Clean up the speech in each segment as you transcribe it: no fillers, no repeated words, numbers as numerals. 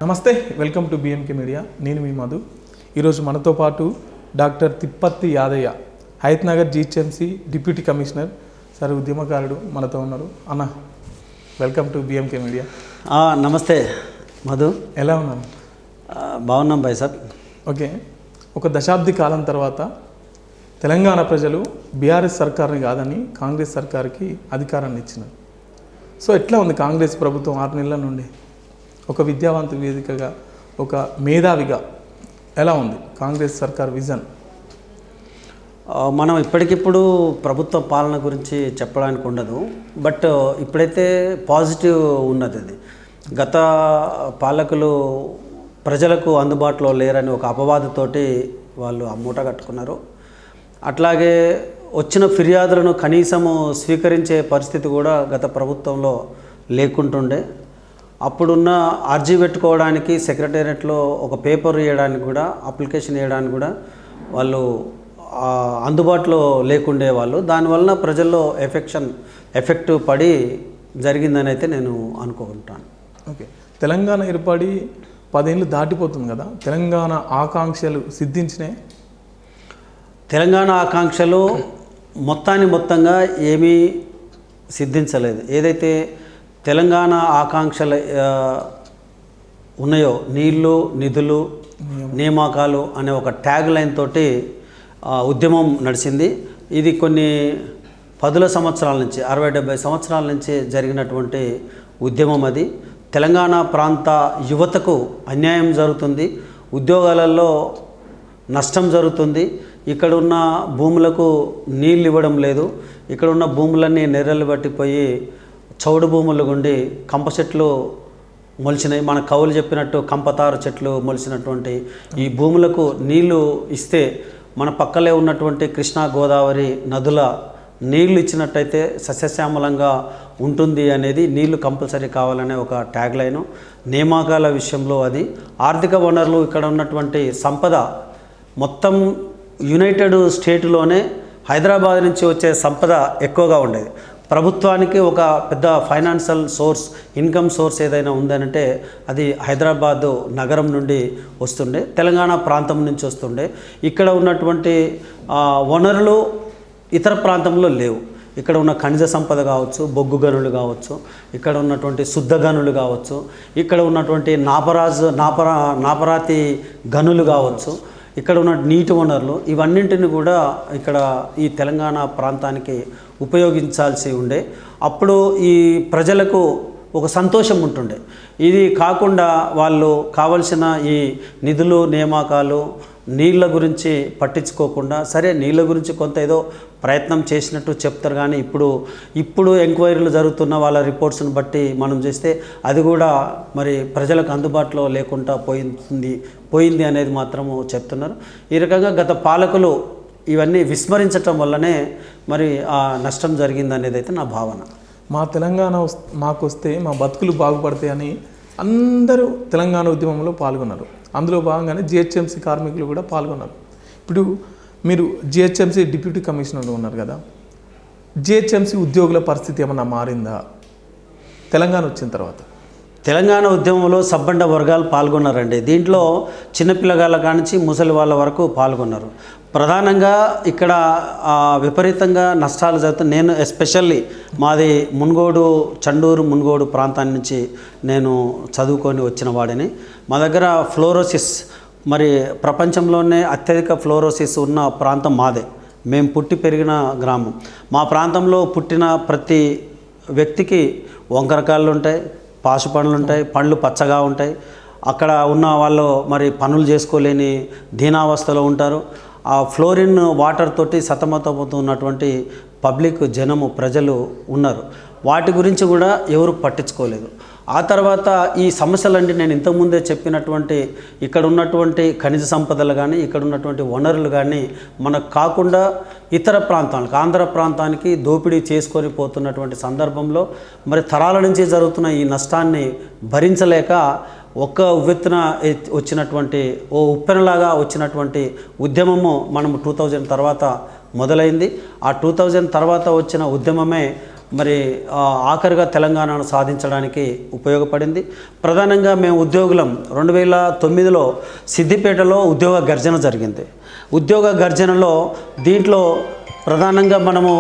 నమస్తే, welcome to బిఎంకే media. నేను మీ మధు. ఈరోజు మనతో పాటు doctor Tippatti Yadaiah, Hayat Nagar GHMC deputy commissioner sir, ఉద్యమకారుడు మనతో ఉన్నారు. అన్న, వెల్కమ్ టు బిఎంకే మీడియా. నమస్తే మధు, ఎలా ఉన్నాను? బాగున్నాం భాయ్ సార్. ఓకే, ఒక దశాబ్ది కాలం తర్వాత తెలంగాణ ప్రజలు బీఆర్ఎస్ సర్కార్ని కాదని కాంగ్రెస్ సర్కార్కి అధికారాన్ని ఇచ్చినారు. సో ఎట్లా ఉంది కాంగ్రెస్ ప్రభుత్వం 6 నెలల నుండి? ఒక విద్యావంతు వేదికగా, ఒక మేధావిగా ఎలా ఉంది కాంగ్రెస్ సర్కార్ విజన్? మనం ఇప్పటికిప్పుడు ప్రభుత్వ పాలన గురించి చెప్పడానికి ఉండదు, బట్ ఇప్పుడైతే పాజిటివ్ ఉన్నది. అది గత పాలకులు ప్రజలకు అందుబాటులో లేరని ఒక అపవాదుతోటి వాళ్ళు మూట కట్టుకున్నారు. అట్లాగే వచ్చిన ఫిర్యాదులను కనీసము స్వీకరించే పరిస్థితి కూడా గత ప్రభుత్వంలో లేకుంటుండే. అప్పుడున్న అర్జీ పెట్టుకోవడానికి సెక్రటేరియట్లో ఒక పేపర్ ఇవ్వడానికి కూడా, అప్లికేషన్ ఇవ్వడానికి కూడా వాళ్ళు అందుబాటులో లేకుండే వాళ్ళు. దానివల్ల ప్రజల్లో ఎఫెక్ట్ పడి జరిగిందని అయితే నేను అనుకుంటాను. ఓకే, తెలంగాణ ఏర్పడి 10 ఏళ్ళు దాటిపోతుంది కదా, తెలంగాణ ఆకాంక్షలు సిద్ధించినాయి? తెలంగాణ ఆకాంక్షలు మొత్తంగా ఏమీ సిద్ధించలేదు. ఏదైతే తెలంగాణ ఆకాంక్షలు ఉన్నాయో, నీళ్లు, నిధులు, నియామకాలు అనే ఒక ట్యాగ్ లైన్ తోటి ఉద్యమం నడిచింది. ఇది కొన్ని 10 సంవత్సరాల నుంచి, 60-70 సంవత్సరాల నుంచి జరిగినటువంటి ఉద్యమం. అది తెలంగాణ ప్రాంత యువతకు అన్యాయం జరుగుతుంది, ఉద్యోగాలలో నష్టం జరుగుతుంది, ఇక్కడ ఉన్న భూములకు నీళ్ళు ఇవ్వడం లేదు, ఇక్కడ ఉన్న భూములన్నీ నెర్రలు పట్టిపోయి చౌడు భూములు గుండి కంప చెట్లు మొలిచినాయి. మన కవులు చెప్పినట్టు కంపతారు చెట్లు మొలిచినటువంటి ఈ భూములకు నీళ్లు ఇస్తే మన పక్కలే ఉన్నటువంటి కృష్ణా గోదావరి నదుల నీళ్లు ఇచ్చినట్టయితే సస్యశ్యామలంగా ఉంటుంది అనేది, నీళ్లు కంపల్సరీ కావాలనే ఒక ట్యాగ్ లైను. నియామకాల విషయంలో అది ఆర్థిక వనరులు, ఇక్కడ ఉన్నటువంటి సంపద మొత్తం యునైటెడ్ స్టేట్లోనే హైదరాబాద్ నుంచి వచ్చే సంపద ఎక్కువగా ఉండేది. ప్రభుత్వానికి ఒక పెద్ద ఫైనాన్షియల్ సోర్స్, ఇన్కమ్ సోర్స్ ఏదైనా ఉందనంటే అది హైదరాబాదు నగరం నుండి వస్తుండే, తెలంగాణ ప్రాంతం నుంచి వస్తుండే. ఇక్కడ ఉన్నటువంటి వనరులు ఇతర ప్రాంతంలో లేవు. ఇక్కడ ఉన్న ఖనిజ సంపద కావచ్చు, బొగ్గు గనులు కావచ్చు, ఇక్కడ ఉన్నటువంటి శుద్ధ గనులు కావచ్చు, ఇక్కడ ఉన్నటువంటి నాపరాతి గనులు కావచ్చు, ఇక్కడ ఉన్న నీటి వనరులు, ఇవన్నింటిని కూడా ఇక్కడ ఈ తెలంగాణ ప్రాంతానికి ఉపయోగించాల్సి ఉండే. అప్పుడు ఈ ప్రజలకు ఒక సంతోషం ఉంటుండే. ఇది కాకుండా వాళ్ళు కావలసిన ఈ నిధులు, నియామకాలు, నీళ్ళ గురించి పట్టించుకోకుండా, సరే నీళ్ళ గురించి కొంత ఏదో ప్రయత్నం చేసినట్టు చెప్తారు, కానీ ఇప్పుడు ఎంక్వైరీలు జరుగుతున్న వాళ్ళ రిపోర్ట్స్ని బట్టి మనం చేస్తే అది కూడా మరి ప్రజలకు అందుబాటులో లేకుండా పోయింది అనేది మాత్రము చెప్తున్నారు. ఈ రకంగా గత పాలకులు ఇవన్నీ విస్మరించటం వల్లనే మరి ఆ నష్టం జరిగింది అనేది అయితే నా భావన. మా తెలంగాణ మాకు వస్తే మా బతుకులు బాగుపడతాయని అందరూ తెలంగాణ ఉద్యమంలో పాల్గొన్నారు. అందులో భాగంగానే జిహెచ్ఎంసీ కార్మికులు కూడా పాల్గొన్నారు. ఇప్పుడు మీరు జిహెచ్ఎంసీ డిప్యూటీ కమిషనర్ ఉన్నారు కదా, జిహెచ్ఎంసీ ఉద్యోగుల పరిస్థితి ఏమన్నా మారిందా తెలంగాణ వచ్చిన తర్వాత? తెలంగాణ ఉద్యమంలో సబ్బండ వర్గాలు పాల్గొన్నారండి. దీంట్లో చిన్నపిల్లగాళ్ళ కానించి ముసలి వాళ్ళ వరకు పాల్గొన్నారు. ప్రధానంగా ఇక్కడ విపరీతంగా నష్టాలు జరుగుతాయి. నేను ఎస్పెషల్లీ మాది చండూరు మున్గోడు ప్రాంతాన్ని నుంచి నేను చదువుకొని వచ్చిన వాడిని. మా దగ్గర ఫ్లోరోసిస్, మరి ప్రపంచంలోనే అత్యధిక ఫ్లోరోసిస్ ఉన్న ప్రాంతం మాదే. మేము పుట్టి పెరిగిన గ్రామం. మా ప్రాంతంలో పుట్టిన ప్రతి వ్యక్తికి వంకరకాళ్ళు ఉంటాయి, పాసు పండ్లు ఉంటాయి, పండ్లు పచ్చగా ఉంటాయి. అక్కడ ఉన్న వాళ్ళు మరి పనులు చేసుకోలేని దీనావస్థలో ఉంటారు. ఆ ఫ్లోరిన్ వాటర్ తోటి సతమతమవుతున్నటువంటి పబ్లిక్ ప్రజలు ఉన్నారు. వాటి గురించి కూడా ఎవరు పట్టించుకోలేదు. ఆ తర్వాత ఈ సమస్యలన్నీ నేను ఇంతకుముందే చెప్పినటువంటి ఇక్కడ ఉన్నటువంటి ఖనిజ సంపదలు కానీ, ఇక్కడ ఉన్నటువంటి వనరులు కానీ మనకు కాకుండా ఇతర ప్రాంతాలకు, ఆంధ్ర ప్రాంతానికి దోపిడీ చేసుకొని పోతున్నటువంటి సందర్భంలో మరి తరాల నుంచి జరుగుతున్న ఈ నష్టాన్ని భరించలేక ఒక్క ఉవ్వెత్తున వచ్చినటువంటి ఉప్పెనలాగా వచ్చినటువంటి ఉద్యమము మనం 2000 తర్వాత మొదలైంది. ఆ 2000 తర్వాత వచ్చిన ఉద్యమమే మరి ఆఖరిగా తెలంగాణను సాధించడానికి ఉపయోగపడింది. ప్రధానంగా మేము ఉద్యోగులం 2009లో సిద్దిపేటలో ఉద్యోగ గర్జన జరిగింది. ఉద్యోగ గర్జనలో దీంట్లో ప్రధానంగా మనము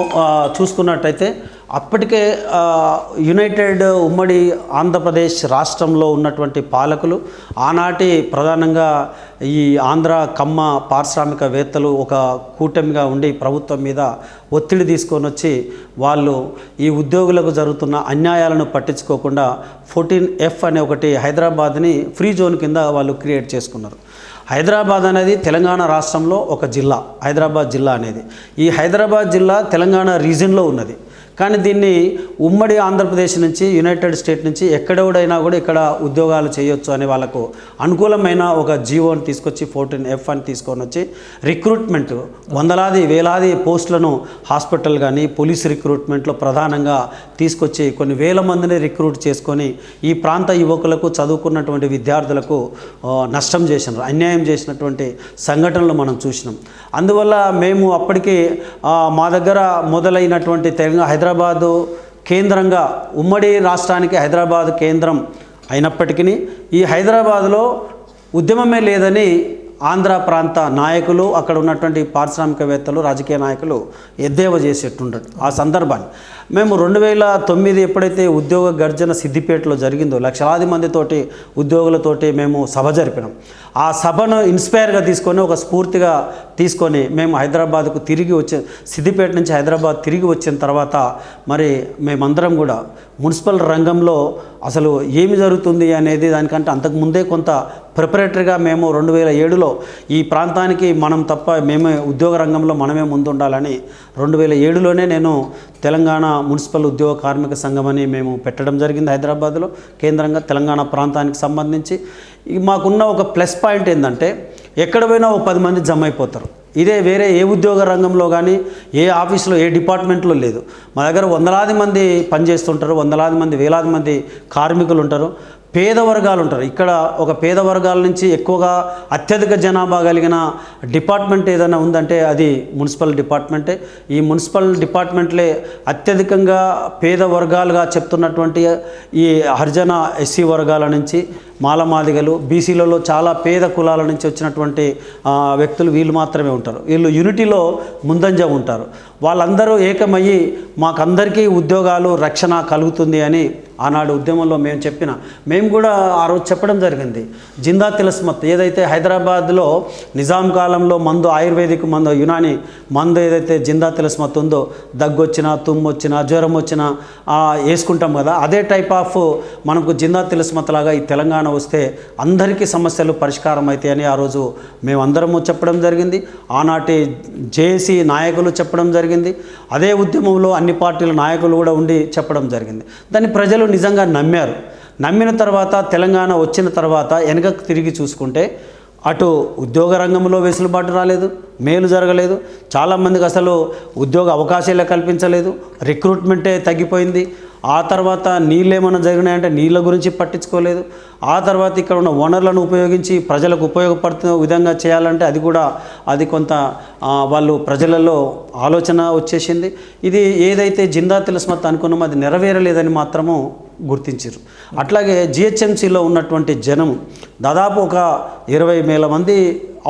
చూసుకున్నట్టయితే అప్పటికే యునైటెడ్ ఉమ్మడి ఆంధ్రప్రదేశ్ రాష్ట్రంలో ఉన్నటువంటి పాలకులు ఆనాటి ప్రధానంగా ఈ ఆంధ్ర కమ్మ పారిశ్రామికవేత్తలు ఒక కూటమిగా ఉండి ప్రభుత్వం మీద ఒత్తిడి తీసుకొని వచ్చి వాళ్ళు ఈ ఉద్యోగులకు జరుగుతున్న అన్యాయాలను పట్టించుకోకుండా 14F అనే ఒకటి హైదరాబాద్ని ఫ్రీ జోన్ కింద వాళ్ళు క్రియేట్ చేసుకున్నారు. హైదరాబాద్ అనేది తెలంగాణ రాష్ట్రంలో ఒక జిల్లా, హైదరాబాద్ జిల్లా అనేది. ఈ హైదరాబాద్ జిల్లా తెలంగాణ రీజియన్లో ఉన్నది. కానీ దీన్ని ఉమ్మడి ఆంధ్రప్రదేశ్ నుంచి యునైటెడ్ స్టేట్ నుంచి ఎక్కడెవడైనా కూడా ఇక్కడ ఉద్యోగాలు చేయొచ్చు అని వాళ్ళకు అనుకూలమైన ఒక జీవోని తీసుకొచ్చి 14F అని తీసుకొని వచ్చి రిక్రూట్మెంట్ వందలాది వేలాది పోస్టులను హాస్పిటల్ కానీ పోలీస్ రిక్రూట్మెంట్లో ప్రధానంగా తీసుకొచ్చి కొన్ని వేల మందిని రిక్రూట్ చేసుకొని ఈ ప్రాంత యువకులకు చదువుకున్నటువంటి విద్యార్థులకు నష్టం చేసినారు, అన్యాయం చేసినటువంటి సంఘటనలు మనం చూసినాం. అందువల్ల మేము అప్పటికి మా దగ్గర మొదలైనటువంటి హైదరాబాదు కేంద్రంగా ఉమ్మడి రాష్ట్రానికి హైదరాబాద్ కేంద్రం అయినప్పటికీ ఈ హైదరాబాదులో ఉద్యమమే లేదని ఆంధ్ర ప్రాంత నాయకులు, అక్కడ ఉన్నటువంటి పారిశ్రామికవేత్తలు, రాజకీయ నాయకులు ఎద్దేవా చేసేట్టుండదు. ఆ సందర్భాన్ని మేము 2009 ఎప్పుడైతే ఉద్యోగ గర్జన సిద్దిపేటలో జరిగిందో లక్షలాది మందితోటి ఉద్యోగులతోటి మేము సభ జరిపినాం. ఆ సభను ఇన్స్పైర్గా తీసుకొని ఒక స్ఫూర్తిగా తీసుకొని మేము హైదరాబాద్కు తిరిగి సిద్దిపేట నుంచి హైదరాబాద్ తిరిగి వచ్చిన తర్వాత మరి మేమందరం కూడా మున్సిపల్ రంగంలో అసలు ఏమి జరుగుతుంది అనేది దానికంటే అంతకుముందే కొంత ప్రిపరేటరీగా మేము 2007లో ఈ ప్రాంతానికి మనం తప్ప మేమే ఉద్యోగ రంగంలో మనమే ముందుండాలని 2007లోనే నేను తెలంగాణ మున్సిపల్ ఉద్యోగ కార్మిక సంఘం అని మేము పెట్టడం జరిగింది హైదరాబాద్లో కేంద్రంగా తెలంగాణ ప్రాంతానికి సంబంధించి. మాకున్న ఒక ప్లస్ పాయింట్ ఏంటంటే ఎక్కడ పోయినా ఒక 10 మంది జమ అయిపోతారు. ఇదే వేరే ఏ ఉద్యోగ రంగంలో కానీ ఏ ఆఫీసులో ఏ డిపార్ట్మెంట్లో లేదు. మా దగ్గర వందలాది మంది పనిచేస్తుంటారు, వందలాది మంది వేలాది మంది కార్మికులు ఉంటారు, పేద వర్గాలు ఉంటారు. ఇక్కడ ఒక పేద వర్గాల నుంచి ఎక్కువగా అత్యధిక జనాభా కలిగిన డిపార్ట్మెంట్ ఏదైనా ఉందంటే అది మున్సిపల్ డిపార్ట్మెంటే. ఈ మున్సిపల్ డిపార్ట్మెంట్లే అత్యధికంగా పేద వర్గాలుగా చెప్తున్నటువంటి ఈ హరిజన ఎస్సీ వర్గాల నుంచి మాలమాదిగలు, బీసీలలో చాలా పేద కులాల నుంచి వచ్చినటువంటి వ్యక్తులు వీళ్ళు మాత్రమే ఉంటారు. వీళ్ళు యూనిటీలో ముందంజ ఉంటారు. వాళ్ళందరూ ఏకమయ్యి మాకందరికీ ఉద్యోగాలు రక్షణ కలుగుతుంది అని ఆనాడు ఉద్యమంలో మేము కూడా ఆ రోజు చెప్పడం జరిగింది. జిందా తిలస్మత్ ఏదైతే హైదరాబాద్లో నిజాం కాలంలో మందు, ఆయుర్వేదిక్ మందు, యునాని మందు ఏదైతే జిందా తిలస్మత్ ఉందో, దగ్గు వచ్చినా, తుమ్ము వచ్చినా, జ్వరం వచ్చినా వేసుకుంటాం కదా, అదే టైప్ ఆఫ్ మనకు జిందా తిలస్మత్ లాగా ఈ తెలంగాణ వస్తే అందరికీ సమస్యలు పరిష్కారం అవుతాయని ఆ రోజు మేమందరము చెప్పడం జరిగింది. ఆనాటి జేఏసీ నాయకులు చెప్పడం జరిగింది. అదే ఉద్యమంలో అన్ని పార్టీల నాయకులు కూడా ఉండి చెప్పడం జరిగింది. దాన్ని ప్రజలు నిజంగా నమ్మారు. నమ్మిన తర్వాత తెలంగాణ వచ్చిన తర్వాత వెనకకు తిరిగి చూసుకుంటే అటు ఉద్యోగ రంగంలో వెసులుబాటు రాలేదు, మేలు జరగలేదు, చాలామందికి అసలు ఉద్యోగ అవకాశాలే కల్పించలేదు, రిక్రూట్మెంటే తగ్గిపోయింది. ఆ తర్వాత నీళ్ళు ఏమైనా జరిగినాయంటే నీళ్ళ గురించి పట్టించుకోలేదు. ఆ తర్వాత ఇక్కడ ఉన్న వనరులను ఉపయోగించి ప్రజలకు ఉపయోగపడుతున్న విధంగా చేయాలంటే అది కొంత వాళ్ళు ప్రజలలో ఆలోచన వచ్చేసింది. ఇది ఏదైతే జిందా తిలస్మత్ అనుకున్నామో అది నెరవేరలేదని మాత్రము గుర్తించారు. అట్లాగే జిహెచ్ఎంసీలో ఉన్నటువంటి జనం దాదాపు ఒక 20,000 మంది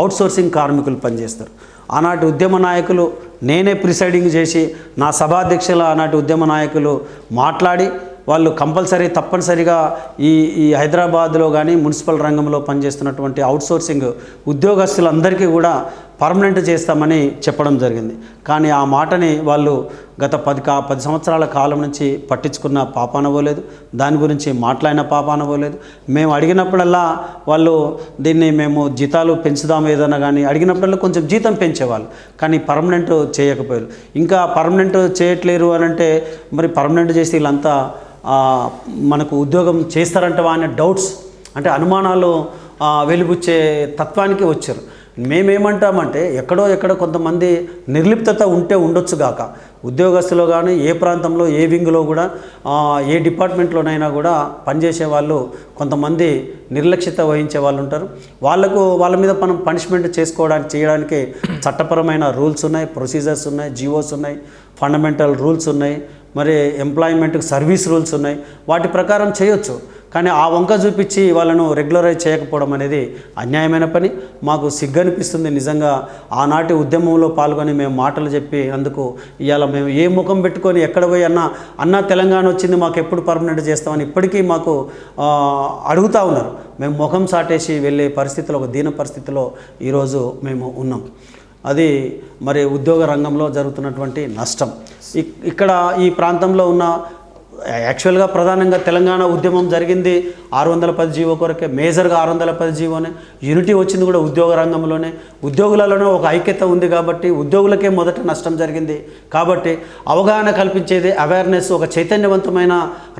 అవుట్సోర్సింగ్ కార్మికులు పనిచేస్తారు. ఆనాటి ఉద్యమ నాయకులు నేనే ప్రిసైడింగ్ చేసి నా సభాధ్యక్షుల ఆనాటి ఉద్యమ నాయకులు మాట్లాడి వాళ్ళు తప్పనిసరిగా ఈ హైదరాబాద్లో కానీ మున్సిపల్ రంగంలో పనిచేస్తున్నటువంటి అవుట్సోర్సింగ్ ఉద్యోగస్తులందరికీ కూడా పర్మనెంట్ చేస్తామని చెప్పడం జరిగింది. కానీ ఆ మాటని వాళ్ళు గత 10 సంవత్సరాల కాలం నుంచి పట్టించుకున్న పాపానవ్వలేదు, దాని గురించి మాట్లాడిన పాపానవ్వలేదు. మేము అడిగినప్పుడల్లా వాళ్ళు దీన్ని మేము జీతాలు పెంచుదాము ఏదైనా కానీ అడిగినప్పుడల్లా కొంచెం జీతం పెంచేవాళ్ళు, కానీ పర్మనెంట్ చేయకపోయారు. ఇంకా పర్మనెంట్ చేయట్లేరు అని అంటే మరి పర్మనెంట్ చేసి వీళ్ళంతా మనకు ఉద్యోగం చేస్తారంటే అనే డౌట్స్ అంటే అనుమానాలు వెలుబుచ్చే తత్వానికి వచ్చారు. మేమేమంటామంటే ఎక్కడో కొంతమంది నిర్లిప్తత ఉండొచ్చు గాక ఉద్యోగస్తులు కానీ ఏ ప్రాంతంలో ఏ వింగ్లో కూడా ఏ డిపార్ట్మెంట్లోనైనా కూడా పనిచేసే వాళ్ళు కొంతమంది నిర్లక్ష్యత వహించే వాళ్ళు ఉంటారు. వాళ్ళ మీద మనం పనిష్మెంట్ చేయడానికి చట్టపరమైన రూల్స్ ఉన్నాయి, ప్రొసీజర్స్ ఉన్నాయి, జీవోస్ ఉన్నాయి, ఫండమెంటల్ రూల్స్ ఉన్నాయి. మరి ఎంప్లాయ్మెంట్కి సర్వీస్ రూల్స్ ఉన్నాయి, వాటి ప్రకారం చేయొచ్చు. కానీ ఆ వంక చూపించి వాళ్ళను రెగ్యులరైజ్ చేయకపోవడం అనేది అన్యాయమైన పని. మాకు సిగ్గనిపిస్తుంది నిజంగా. ఆనాటి ఉద్యమంలో పాల్గొని మేము మాటలు చెప్పి అందుకు ఇవాళ మేము ఏ ముఖం పెట్టుకొని ఎక్కడ పోయి అన్న తెలంగాణ వచ్చింది మాకు ఎప్పుడు పర్మనెంట్ చేస్తామని ఇప్పటికీ మాకు అడుగుతూ ఉన్నారు. మేము ముఖం సాటేసి వెళ్ళే పరిస్థితిలో, ఒక దీన పరిస్థితిలో ఈరోజు మేము ఉన్నాం. అది మరి ఉద్యోగ రంగంలో జరుగుతున్నటువంటి నష్టం. ఇక్కడ ఈ ప్రాంతంలో ఉన్న యాక్చువల్గా ప్రధానంగా తెలంగాణ ఉద్యమం జరిగింది 610 జీవో కొరకే, మేజర్గా 610 జీవోనే. యూనిటీ వచ్చింది కూడా ఉద్యోగ రంగంలోనే. ఉద్యోగులలోనే ఒక ఐక్యత ఉంది కాబట్టి ఉద్యోగులకే మొదట నష్టం జరిగింది. కాబట్టి అవగాహన కల్పించేది, అవేర్నెస్, ఒక చైతన్యవంతమైన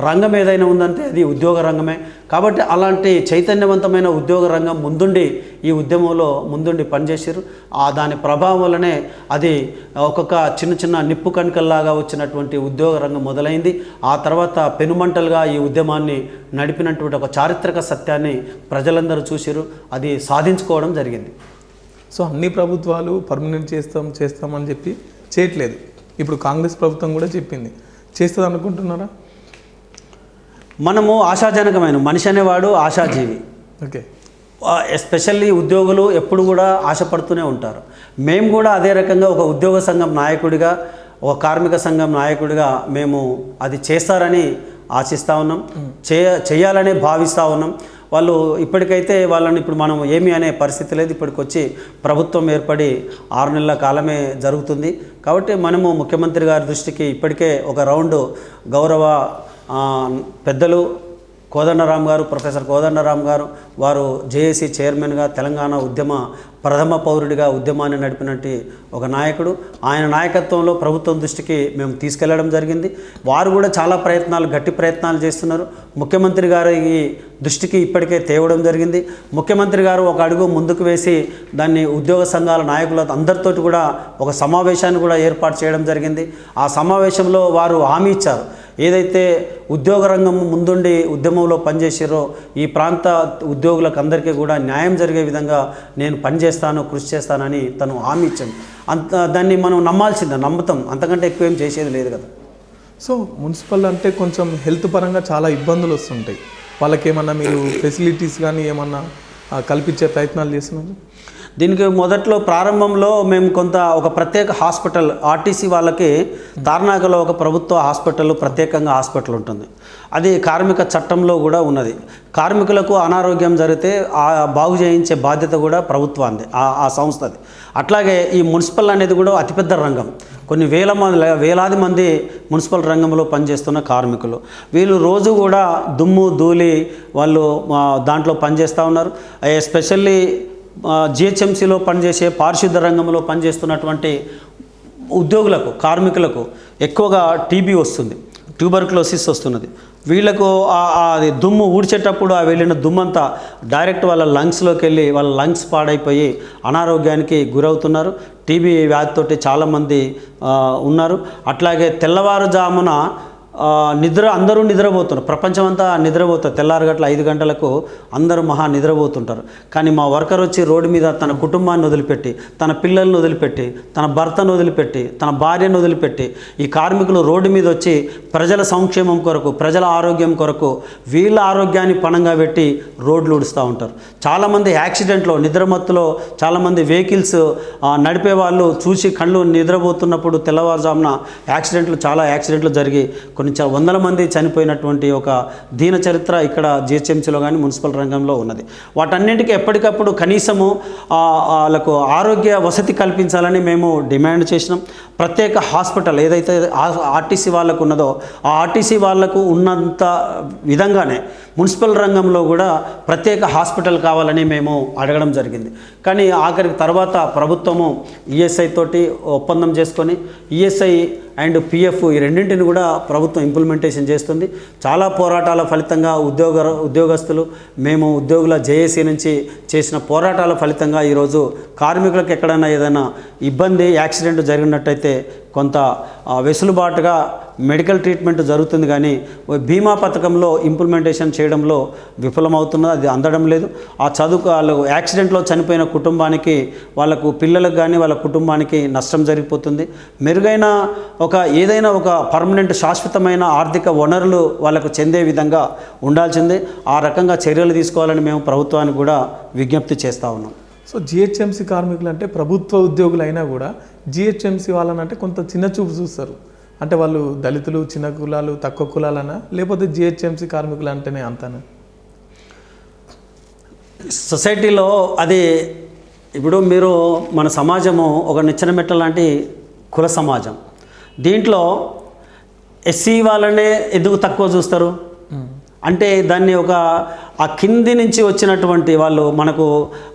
రంగం ఏదైనా ఉందంటే అది ఉద్యోగ రంగమే. కాబట్టి అలాంటి చైతన్యవంతమైన ఉద్యోగ రంగం ముందుండి ఈ ఉద్యమంలో ముందుండి పనిచేసారు. దాని ప్రభావం వల్లనే అది ఒక్కొక్క చిన్న చిన్న నిప్పు కణికల్లాగా వచ్చినటువంటి ఉద్యోగ రంగం మొదలైంది. ఆ తర్వాత పెనుమంటలుగా ఈ ఉద్యమాన్ని నడిపినటువంటి ఒక చారిత్రక సత్యాన్ని ప్రజలందరూ చూసారు. అది సాధించుకోవడం జరిగింది. సో అన్ని ప్రభుత్వాలు పర్మనెంట్ చేస్తామని చెప్పి చేయట్లేదు. ఇప్పుడు కాంగ్రెస్ ప్రభుత్వం కూడా చెప్పింది, చేస్తుంది అనుకుంటున్నారా? మనము ఆశాజనకమైన మనిషి అనేవాడు ఆశాజీవి. ఓకే. ఎస్పెషల్లీ ఉద్యోగులు ఎప్పుడు కూడా ఆశపడుతూనే ఉంటారు. మేము కూడా అదే రకంగా ఒక ఉద్యోగ సంఘం నాయకుడిగా, ఒక కార్మిక సంఘం నాయకుడిగా మేము అది చేస్తారని ఆశిస్తూ ఉన్నాం, చేయాలని భావిస్తూ ఉన్నాం. వాళ్ళు ఇప్పటికైతే వాళ్ళని ఇప్పుడు మనం ఏమీ అనే పరిస్థితి లేదు. ఇప్పటికొచ్చి ప్రభుత్వం ఏర్పడి 6 నెలల కాలమే జరుగుతుంది. కాబట్టి మనము ముఖ్యమంత్రి గారి దృష్టికి ఇప్పటికే ఒక రౌండ్ గౌరవ పెద్దలు కోదండరామ్ గారు, ప్రొఫెసర్ కోదండరామ్ గారు, వారు జేఏసీ చైర్మన్గా, తెలంగాణ ఉద్యమ ప్రథమ పౌరుడిగా ఉద్యమాన్ని నడిపినట్టు ఒక నాయకుడు. ఆయన నాయకత్వంలో ప్రభుత్వం దృష్టికి మేము తీసుకెళ్లడం జరిగింది. వారు కూడా చాలా గట్టి ప్రయత్నాలు చేస్తున్నారు. ముఖ్యమంత్రి గారి దృష్టికి ఇప్పటికే తేవడం జరిగింది. ముఖ్యమంత్రి గారు ఒక అడుగు ముందుకు వేసి దాన్ని ఉద్యోగ సంఘాల నాయకుల అందరితోటి కూడా ఒక సమావేశాన్ని కూడా ఏర్పాటు చేయడం జరిగింది. ఆ సమావేశంలో వారు హామీ ఇచ్చారు, ఏదైతే ఉద్యోగ రంగం ముందుండి ఉద్యమంలో పనిచేసారో ఈ ప్రాంత ఉద్యోగులకు అందరికీ కూడా న్యాయం జరిగే విధంగా నేను పనిచేస్తాను, కృషి చేస్తానని తను హామీ ఇచ్చాను. దాన్ని మనం నమ్ముతాం, అంతకంటే ఎక్కువ ఏం చేసేది లేదు కదా. సో మున్సిపల్ అంటే కొంచెం హెల్త్ పరంగా చాలా ఇబ్బందులు వస్తుంటాయి. వాళ్ళకి ఏమన్నా మీరు ఫెసిలిటీస్ కానీ ఏమన్నా కల్పించే ప్రయత్నాలు చేస్తున్నారు? దీనికి మొదట్లో ప్రారంభంలో మేము ఒక ప్రత్యేక హాస్పిటల్, ఆర్టీసీ వాళ్ళకి తార్నాకలో ఒక ప్రభుత్వ హాస్పిటల్, ప్రత్యేకంగా హాస్పిటల్ ఉంటుంది. అది కార్మిక చట్టంలో కూడా ఉన్నది. కార్మికులకు అనారోగ్యం జరిగితే బాగు చేయించే బాధ్యత కూడా ప్రభుత్వాన్ని, ఆ సంస్థది. అట్లాగే ఈ మున్సిపల్ అనేది కూడా అతిపెద్ద రంగం. కొన్ని వేలాది మంది మున్సిపల్ రంగంలో పనిచేస్తున్న కార్మికులు. వీళ్ళు రోజు కూడా దుమ్ము ధూళి వాళ్ళు దాంట్లో పనిచేస్తూ ఉన్నారు. ఎస్పెషల్లీ జిహెచ్ఎంసీలో పనిచేసే పారిశుద్ధ రంగంలో పనిచేస్తున్నటువంటి ఉద్యోగులకు, కార్మికులకు ఎక్కువగా టీబీ వస్తుంది, ట్యూబర్క్లోసిస్ వస్తున్నది. వీళ్ళకు అది దుమ్ము ఊడ్చేటప్పుడు ఆ వెళ్ళిన దుమ్మంతా డైరెక్ట్ వాళ్ళ లంగ్స్లోకి వెళ్ళి వాళ్ళ లంగ్స్ పాడైపోయి అనారోగ్యానికి గురవుతున్నారు. టీబీ వ్యాధితోటి చాలామంది ఉన్నారు. అట్లాగే తెల్లవారుజామున అందరూ నిద్రపోతున్నారు, ప్రపంచమంతా నిద్రపోతారు. తెల్లారగట్ల 5 గంటలకు అందరూ నిద్రపోతుంటారు. కానీ మా వర్కర్ వచ్చి రోడ్డు మీద తన కుటుంబాన్ని వదిలిపెట్టి, తన పిల్లల్ని వదిలిపెట్టి, తన భర్తను వదిలిపెట్టి, తన భార్యను వదిలిపెట్టి ఈ కార్మికులు రోడ్డు మీద వచ్చి ప్రజల సంక్షేమం కొరకు, ప్రజల ఆరోగ్యం కొరకు వీళ్ళ ఆరోగ్యాన్ని పణంగా పెట్టి రోడ్లు ఉడుస్తూ ఉంటారు. చాలామంది యాక్సిడెంట్లో, నిద్రమత్తులో చాలామంది వెహికల్స్ నడిపే వాళ్ళు చూసి కళ్ళు నిద్రపోతున్నప్పుడు తెల్లవారుజామున చాలా యాక్సిడెంట్లు జరిగి కొన్ని వందల మంది చనిపోయినటువంటి ఒక దీన చరిత్ర ఇక్కడ జిహెచ్ఎంసీలో కానీ మున్సిపల్ రంగంలో ఉన్నది. వాటన్నింటికి ఎప్పటికప్పుడు కనీసము వాళ్ళకు ఆరోగ్య వసతి కల్పించాలని మేము డిమాండ్ చేసినాం. ప్రత్యేక హాస్పిటల్ ఏదైతే ఆర్టీసీ వాళ్ళకు ఉన్నదో ఆ ఆర్టీసీ వాళ్లకు ఉన్నంత విధంగానే మున్సిపల్ రంగంలో కూడా ప్రత్యేక హాస్పిటల్ కావాలని మేము అడగడం జరిగింది. కానీ ఆఖరికి తర్వాత ప్రభుత్వము ఈఎస్ఐ తోటి ఒప్పందం చేసుకొని ఈఎస్ఐ అండ్ పిఎఫ్ ఈ రెండింటిని కూడా ప్రభుత్వం ఇంప్లిమెంటేషన్ చేస్తుంది. చాలా పోరాటాల ఫలితంగా ఉద్యోగస్తులు, మేము ఉద్యోగుల జేఏసీ నుంచి చేసిన పోరాటాల ఫలితంగా ఈరోజు కార్మికులకు ఎక్కడైనా ఏదైనా ఇబ్బంది, యాక్సిడెంట్ జరిగినట్టయితే కొంత వెసులుబాటుగా మెడికల్ ట్రీట్మెంట్ జరుగుతుంది, కానీ బీమా పథకంలో ఇంప్లిమెంటేషన్ చేయడంలో విఫలమవుతున్నది, అది అందడం లేదు. ఆ చదువు వాళ్ళు యాక్సిడెంట్లో చనిపోయిన కుటుంబానికి, వాళ్ళకు పిల్లలకు కానీ వాళ్ళ కుటుంబానికి నష్టం జరిగిపోతుంది. మెరుగైన ఏదైనా ఒక పర్మనెంట్ శాశ్వతమైన ఆర్థిక వనరులు వాళ్ళకు చెందే విధంగా ఉండాల్సిందే. ఆ రకంగా చర్యలు తీసుకోవాలని మేము ప్రభుత్వానికి కూడా విజ్ఞప్తి చేస్తూ ఉన్నాం. సో జిహెచ్ఎంసీ కార్మికులు అంటే ప్రభుత్వ ఉద్యోగులు అయినా కూడా జిహెచ్ఎంసీ వాళ్ళనంటే కొంత చిన్న చూపు చూస్తారు. అంటే వాళ్ళు దళితులు, చిన్న కులాలు, తక్కువ కులాలనా, లేకపోతే జిహెచ్ఎంసీ కార్మికులు అంటేనే అంతనా? సొసైటీలో అది ఇప్పుడు మీరు మన సమాజము ఒక నిచ్చెన మెట్ట లాంటి కుల సమాజం. దీంట్లో ఎస్సీ వాళ్ళనే ఎందుకు తక్కువ చూస్తారు అంటే దాన్ని ఆ కింది నుంచి వచ్చినటువంటి వాళ్ళు మనకు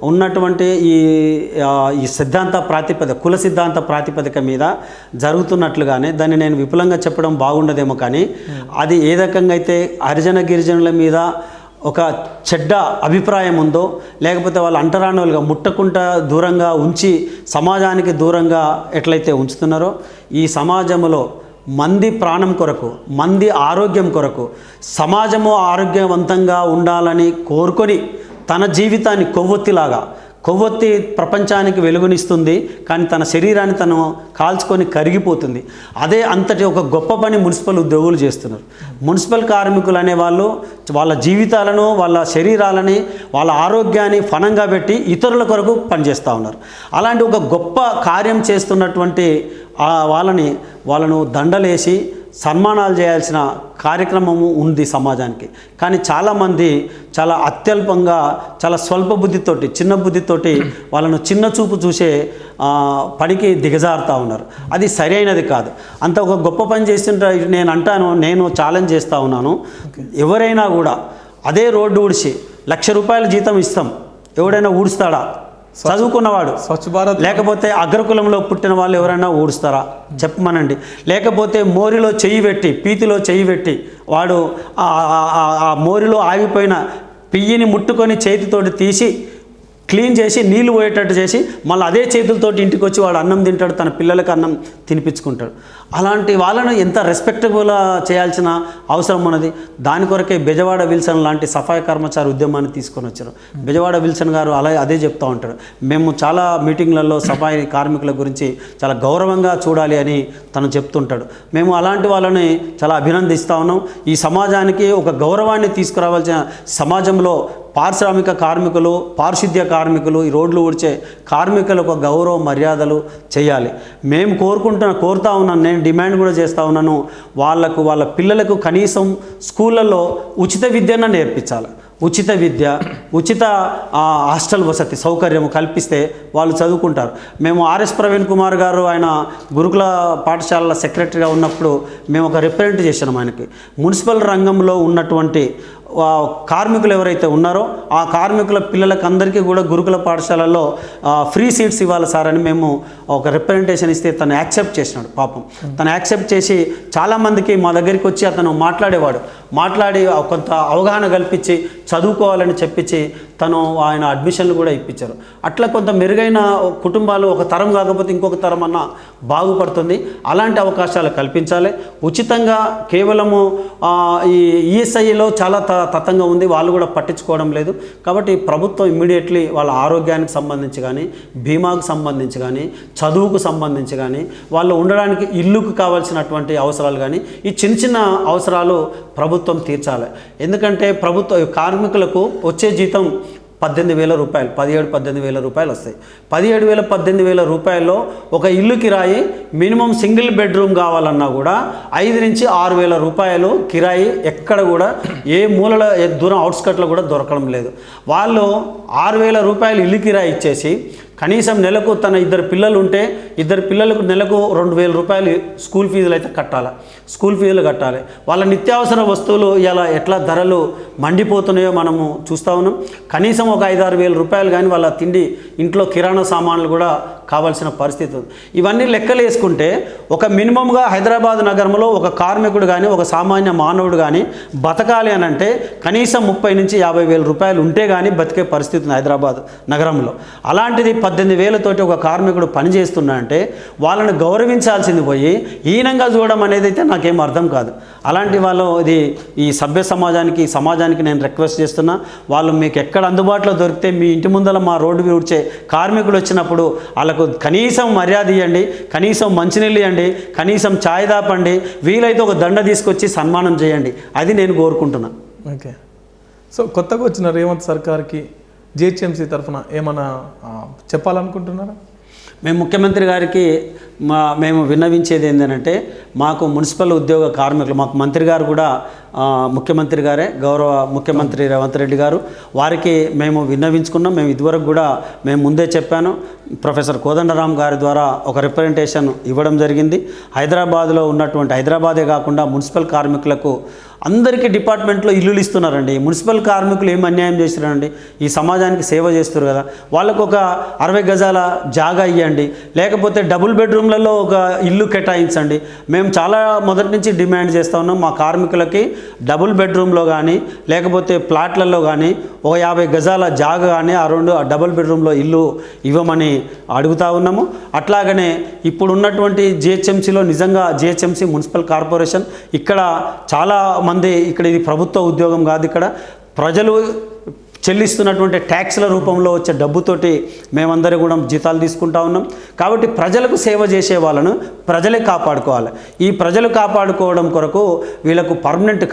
ఉన్నటువంటి ఈ సిద్ధాంత ప్రాతిపదిక, కుల సిద్ధాంత ప్రాతిపదిక మీద జరుగుతున్నట్లుగానే దాన్ని నేను విపులంగా చెప్పడం బాగుండదేమో, కానీ అది ఏ రకంగా అయితే హరిజన గిరిజనుల మీద ఒక చెడ్డ అభిప్రాయం ఉందో, లేకపోతే వాళ్ళు అంటరానోలుగా ముట్టకుండా దూరంగా ఉంచి సమాజానికి దూరంగా ఎట్లయితే ఉంచుతున్నారో, ఈ సమాజంలో మంది ప్రాణం కొరకు, మంది ఆరోగ్యం కొరకు, సమాజము ఆరోగ్యవంతంగా ఉండాలని కోరుకొని తన జీవితాన్ని కొవ్వొత్తి ప్రపంచానికి వెలుగునిస్తుంది, కానీ తన శరీరాన్ని తను కాల్చుకొని కరిగిపోతుంది. అదే అంతటి ఒక గొప్ప పని మున్సిపల్ ఉద్యోగులు చేస్తున్నారు. మున్సిపల్ కార్మికులు అనేవాళ్ళు వాళ్ళ జీవితాలను, వాళ్ళ శరీరాలని, వాళ్ళ ఆరోగ్యాన్ని ఫణంగా పెట్టి ఇతరుల కొరకు పనిచేస్తూ ఉన్నారు. అలాంటి ఒక గొప్ప కార్యం చేస్తున్నటువంటి వాళ్ళను దండలేసి సన్మానాలు చేయాల్సిన కార్యక్రమము ఉంది సమాజానికి. కానీ చాలామంది చాలా అత్యల్పంగా, చాలా స్వల్ప బుద్ధితోటి, చిన్న బుద్ధితోటి వాళ్ళను చిన్న చూపు చూసే పనికి దిగజారుతూ ఉన్నారు. అది సరైనది కాదు. అంత ఒక గొప్ప పని చేస్తుంటే నేను ఛాలెంజ్ చేస్తూ ఉన్నాను, ఎవరైనా కూడా అదే రోడ్డు ఊడ్చి ₹1,00,000 జీతం ఇస్తాం, ఎవడైనా ఊడుస్తాడా? చదువుకున్నవాడు, స్వచ్ఛ భారత్, లేకపోతే అగ్రకులంలో పుట్టిన వాళ్ళు ఎవరైనా ఊడుస్తారా చెప్పమనండి. లేకపోతే మోరిలో చెయ్యి పెట్టి, పీతిలో చెయ్యి పెట్టి వాడు ఆ మోరిలో ఆగిపోయిన పియ్యిని ముట్టుకొని చేతితోటి తీసి క్లీన్ చేసి నీళ్లు పోయేటట్టు చేసి మళ్ళీ అదే చేతులతోటి ఇంటికి వచ్చి వాడు అన్నం తింటాడు, తన పిల్లలకి అన్నం తినిపించుకుంటాడు. అలాంటి వాళ్ళను ఎంత రెస్పెక్టబుల్ చేయాల్సిన అవసరం ఉన్నది. దాని కొరకే బెజవాడ విల్సన్ లాంటి సఫాయి కర్మచారి ఉద్యమాన్ని తీసుకొని వచ్చారు. బెజవాడ విల్సన్ గారు అదే చెప్తూ ఉంటాడు, మేము చాలా మీటింగ్లలో సఫాయి కార్మికుల గురించి చాలా గౌరవంగా చూడాలి అని తను చెప్తుంటాడు. మేము అలాంటి వాళ్ళని చాలా అభినందిస్తూ ఉన్నాం. ఈ సమాజానికి ఒక గౌరవాన్ని తీసుకురావాల్సిన, సమాజంలో పారిశ్రామిక కార్మికులు, పారిశుద్ధ్య కార్మికులు, ఈ రోడ్లు ఊడ్చే కార్మికులకు గౌరవ మర్యాదలు చేయాలి. మేము కోరుతా ఉన్నాను, నేను డిమాండ్ కూడా చేస్తూ ఉన్నాను, వాళ్ళ పిల్లలకు కనీసం స్కూళ్ళల్లో ఉచిత విద్యను నేర్పించాలి. ఉచిత విద్య, ఉచిత హాస్టల్ వసతి సౌకర్యం కల్పిస్తే వాళ్ళు చదువుకుంటారు. మేము ఆర్ఎస్ ప్రవీణ్ కుమార్ గారు, ఆయన గురుకుల పాఠశాలల సెక్రటరీగా ఉన్నప్పుడు మేము ఒక రిప్రజెంట్ చేసినాం ఆయనకి. మున్సిపల్ రంగంలో ఉన్నటువంటి కార్మికులు ఎవరైతే ఉన్నారో ఆ కార్మికుల పిల్లలకు అందరికీ కూడా గురుకుల పాఠశాలల్లో ఫ్రీ సీట్స్ ఇవ్వాలి సార్ అని మేము ఒక రిప్రజెంటేషన్ ఇస్తే తను యాక్సెప్ట్ చేసినాడు. పాపం తను యాక్సెప్ట్ చేసి చాలామందికి మా దగ్గరికి వచ్చి అతను మాట్లాడి కొంత అవగాహన కల్పించి చదువుకోవాలని చెప్పించి ఆయన అడ్మిషన్లు కూడా ఇప్పించారు. అట్లా కొంత మెరుగైన కుటుంబాలు, ఒక తరం కాకపోతే ఇంకొక తరం అన్న బాగుపడుతుంది. అలాంటి అవకాశాలు కల్పించాలి. ఉచితంగా కేవలము ఈ ఈఎస్ఐలో చాలా తతంగా ఉంది, వాళ్ళు కూడా పట్టించుకోవడం లేదు. కాబట్టి ప్రభుత్వం ఇమ్మీడియట్లీ వాళ్ళ ఆరోగ్యానికి సంబంధించి కానీ, బీమాకు సంబంధించి కానీ, చదువుకు సంబంధించి కానీ, వాళ్ళు ఉండడానికి ఇల్లుకు కావాల్సినటువంటి అవసరాలు కానీ, ఈ చిన్న అవసరాలు ప్రభుత్వం తీర్చాలి. ఎందుకంటే కార్మికులకు వచ్చే జీతం ₹18,000, 17,000-18,000 రూపాయలు వస్తాయి. 17,000-18,000 రూపాయల్లో ఒక ఇల్లు కిరాయి మినిమం సింగిల్ బెడ్రూమ్ కావాలన్నా కూడా 5,000 నుంచి 6,000 రూపాయలు కిరాయి ఎక్కడ కూడా ఏ మూలలో దూరం అవుట్స్కట్లో కూడా దొరకడం లేదు. వాళ్ళు 6,000 రూపాయలు ఇల్లు కిరాయి ఇచ్చేసి కనీసం నెలకు తన 2 పిల్లలు ఉంటే 2 పిల్లలకు నెలకు 2,000 రూపాయలు స్కూల్ ఫీజులు అయితే కట్టాలి. వాళ్ళ నిత్యావసర వస్తువులు ఇలా ఎట్లా ధరలు మండిపోతున్నాయో మనము చూస్తూ ఉన్నాం. కనీసం ఒక 5-6 వేల రూపాయలు కానీ వాళ్ళ తిండి, ఇంట్లో కిరాణా సామాన్లు కూడా కావాల్సిన పరిస్థితి ఉంది. ఇవన్నీ లెక్కలు వేసుకుంటే ఒక మినిమంగా హైదరాబాద్ నగరంలో ఒక కార్మికుడు కానీ, ఒక సామాన్య మానవుడు కానీ బతకాలి అని అంటే కనీసం 30,000 నుంచి 50,000 రూపాయలు ఉంటే కానీ బతికే పరిస్థితి ఉంది హైదరాబాద్ నగరంలో. అలాంటిది 18,000 ఒక కార్మికుడు పనిచేస్తున్నా అంటే వాళ్ళని గౌరవించాల్సింది పోయి హీనంగా చూడడం అనేది అయితే నాకేం అర్థం కాదు. అలాంటి వాళ్ళు ఇది ఈ సభ్య సమాజానికి నేను రిక్వెస్ట్ చేస్తున్నా, వాళ్ళు మీకు ఎక్కడ అందుబాటులో దొరికితే మీ ఇంటి ముందర మా రోడ్డు ఊడ్చే కార్మికులు వచ్చినప్పుడు వాళ్ళకు కనీసం మర్యాద ఇవ్వండి, కనీసం మంచినీళ్ళు ఇవ్వండి, కనీసం ఛాయ్ దాపండి, వీలైతే ఒక దండ తీసుకొచ్చి సన్మానం చేయండి. అది నేను కోరుకుంటున్నా. ఓకే. సో కొత్తగా వచ్చిన రేవంత్ సర్కార్కి జిహెచ్ఎంసీ తరఫున ఏమైనా చెప్పాలనుకుంటున్నారా? మేము ముఖ్యమంత్రి గారికి మేము విన్నవించేది ఏంటంటే, మాకు మున్సిపల్ ఉద్యోగ కార్మికులు, మాకు మంత్రి గారు కూడా ముఖ్యమంత్రి గారే, గౌరవ ముఖ్యమంత్రి రేవంత్ రెడ్డి గారు, వారికి మేము విన్నవించుకున్నాం. మేము ఇదివరకు కూడా మేము ముందే చెప్పాను, ప్రొఫెసర్ కోదండరామ్ గారి ద్వారా ఒక రిప్రజెంటేషన్ ఇవ్వడం జరిగింది. హైదరాబాద్లో ఉన్నటువంటి, హైదరాబాదే కాకుండా మున్సిపల్ కార్మికులకు అందరికీ డిపార్ట్మెంట్లో ఇల్లులు ఇస్తున్నారండి. మున్సిపల్ కార్మికులు ఏం అన్యాయం చేస్తున్నారండి? ఈ సమాజానికి సేవ చేస్తారు కదా, వాళ్ళకు ఒక 60 గజాల జాగా ఇవ్వండి, లేకపోతే డబుల్ బెడ్రూమ్లలో ఒక ఇల్లు కేటాయించండి. మేము చాలా మొదటి నుంచి డిమాండ్ చేస్తూ ఉన్నాం, మా కార్మికులకి డబుల్ బెడ్రూమ్లో కానీ లేకపోతే ప్లాట్లలో కానీ ఒక 50 గజాల జాగా కానీ ఆ డబుల్ బెడ్రూమ్లో ఇల్లు ఇవ్వమని అడుగుతూ ఉన్నాము. అట్లాగనే ఇప్పుడు ఉన్నటువంటి జిహెచ్ఎంసీలో, నిజంగా జిహెచ్ఎంసీ మున్సిపల్ కార్పొరేషన్, ఇక్కడ చాలా మంది, ఇక్కడ ఇది ప్రభుత్వ ఉద్యోగం కాదు, ఇక్కడ ప్రజలు చెల్లిస్తున్నటువంటి ట్యాక్స్ల రూపంలో వచ్చే డబ్బుతోటి మేమందరూ కూడా జీతాలు తీసుకుంటా ఉన్నాం. కాబట్టి ప్రజలకు సేవ చేసే వాళ్ళను ప్రజలే కాపాడుకోవాలి. ఈ ప్రజలు కాపాడుకోవడం కొరకు వీళ్ళకు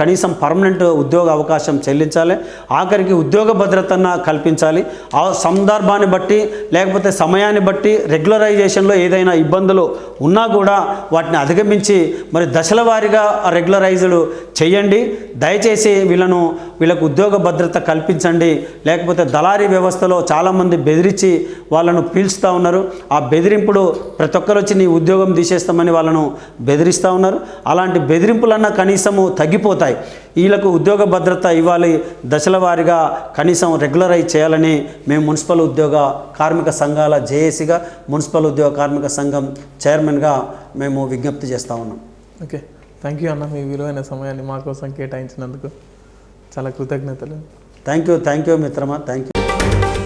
కనీసం పర్మనెంట్ ఉద్యోగ అవకాశం చెల్లించాలి, ఆఖరికి ఉద్యోగ భద్రతను కల్పించాలి. ఆ సందర్భాన్ని బట్టి లేకపోతే సమయాన్ని బట్టి రెగ్యులరైజేషన్లో ఏదైనా ఇబ్బందులు ఉన్నా కూడా వాటిని అధిగమించి మరి దశల వారీగా రెగ్యులరైజ్డ్ చేయండి. దయచేసి వీళ్ళకు ఉద్యోగ భద్రత కల్పించండి. లేకపోతే దళారీ వ్యవస్థలో చాలామంది బెదిరించి వాళ్ళను పీల్చుతూ ఉన్నారు. ఆ బెదిరింపుడు ప్రతి ఒక్కరు వచ్చి నీ ఉద్యోగం తీసేస్తామని వాళ్ళను బెదిరిస్తూ ఉన్నారు. అలాంటి బెదిరింపులన్నా కనీసము తగ్గిపోతాయి. వీళ్ళకు ఉద్యోగ భద్రత ఇవ్వాలి, దశల వారీగా కనీసం రెగ్యులరైజ్ చేయాలని మేము మున్సిపల్ ఉద్యోగ కార్మిక సంఘాల జేఏసీగా, మున్సిపల్ ఉద్యోగ కార్మిక సంఘం చైర్మన్గా మేము విజ్ఞప్తి చేస్తూ ఉన్నాం. ఓకే, థ్యాంక్ యూ అన్న, మీ విలువైన సమయాన్ని మా కోసం కేటాయించినందుకు చాలా కృతజ్ఞతలు. థ్యాంక్ యూ మిత్రమా, థ్యాంక్ యూ.